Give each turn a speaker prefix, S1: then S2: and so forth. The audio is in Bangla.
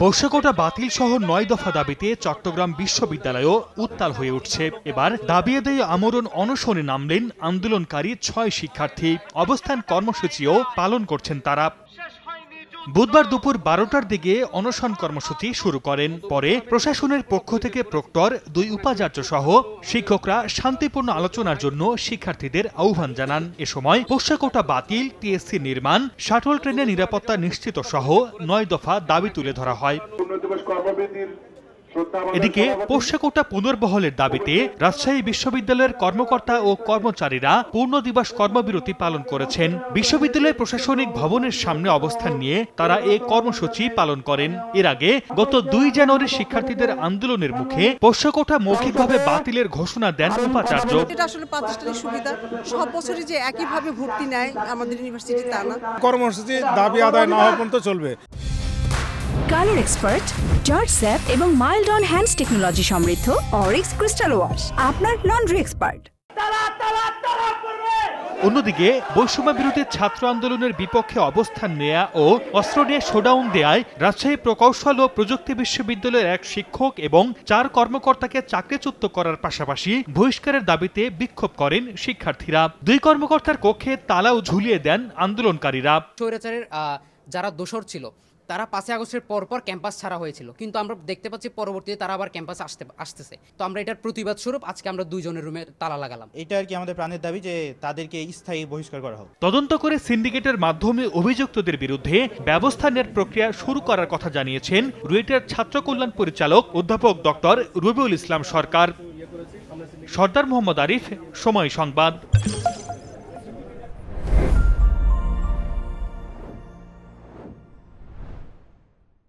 S1: বর্ষকোটা বাতিল সহ ৯ দফা দাবিতে চট্টগ্রাম বিশ্ববিদ্যালয়ও উত্তাল হয়ে উঠছে। এবার দাবি আদায়ে আমরণ অনশনে নামলেন আন্দোলনকারী ৬ শিক্ষার্থী। অবস্থান কর্মসূচিও পালন করছেন তারা। বুধবার দুপুর ১২টার দিকে অনশন কর্মসূচি শুরু করেন। পরে প্রশাসনের পক্ষ থেকে প্রক্টর, ২ উপাচার্য সহ শিক্ষকরা শান্তিপূর্ণ আলোচনার জন্য শিক্ষার্থীদের আহ্বান জানান। এ সময় পোশাকোটা বাতিল, টিএসসি নির্মাণ, শাটল ট্রেনের নিরাপত্তা নিশ্চিত সহ ৯ দফা দাবি তুলে ধরা হয়। এদিকে পোশাকোটা পুনর্বহলের দাবিতে রাজশাহী বিশ্ববিদ্যালয়ের কর্মকর্তা ও কর্মচারীরা পূর্ণ দিবস কর্মবিরতি পালন করেছেন। বিশ্ববিদ্যালয়ের প্রশাসনিক ভবনের সামনে অবস্থান নিয়ে তারা এই কর্মসূচি পালন করেন। এর আগে গত ২ জানুয়ারি শিক্ষার্থীদের আন্দোলনের মুখে পোশাকোটা মৌখিকভাবে বাতিলের ঘোষণা দেন উপাচার্য।
S2: এটা আসলে প্রাতিষ্ঠানিক সুবিধা, সব বছরই যে একইভাবে ভর্তি নেয় আমাদের ইউনিভার্সিটি তা না।
S3: কর্মসূচি দাবি আদায় না হওয়া পর্যন্ত চলবে।
S4: কালার এক্সপার্ট, জর্জ স্যাপ এবং মাইল্ড অন হ্যান্ডস টেকনোলজি সমৃদ্ধ অরিক্স ক্রিস্টাল ওয়াশ আপনার লন্ড্রি এক্সপার্ট।
S1: অন্যদিকে বৈষম্য বিরোধী ছাত্র আন্দোলনের বিপক্ষে অবস্থান নেয়া ও অস্ত্র নিয়ে শোডাউন দেয়ায় রাজশাহী প্রকৌশল ও প্রযুক্তি বিশ্ববিদ্যালয়ের ১ শিক্ষক এবং ৪ কর্মকর্তাকে চাকরিচ্যুত করার পাশাপাশি বহিষ্কারের দাবিতে বিক্ষোভ করেন শিক্ষার্থীরা। ২ কর্মকর্তার কক্ষে তালাও ঝুলিয়ে দেন আন্দোলনকারীরা।
S5: স্বৈরাচারের যারা দোষর ছিল তারা ৫ আগস্টের পর ক্যাম্পাস ছাড়া হয়েছিল, কিন্তু আমরা দেখতে পাচ্ছি পরবর্তীতে তারা আবার ক্যাম্পাসে আসতেছে। তো আমরা এটার প্রতিবাদ স্বরূপ আজকে আমরা ২ জনের রুমে তালা লাগালাম।
S6: এটা আর কি আমাদের প্রাণের দাবি যে তাদেরকে স্থায়ী বহিষ্কার করা হোক।
S1: তদন্ত করে সিন্ডিকেটের মাধ্যমে অভিযুক্তদের বিরুদ্ধে ব্যবস্থা নেওয়ার প্রক্রিয়া শুরু করার কথা জানিয়েছেন রুয়েটের ছাত্র কল্যাণ পরিচালক অধ্যাপক ডক্টর রবিউল ইসলাম সরকার। সর্দার মোহাম্মদ আরিফ, সময় সংবাদ।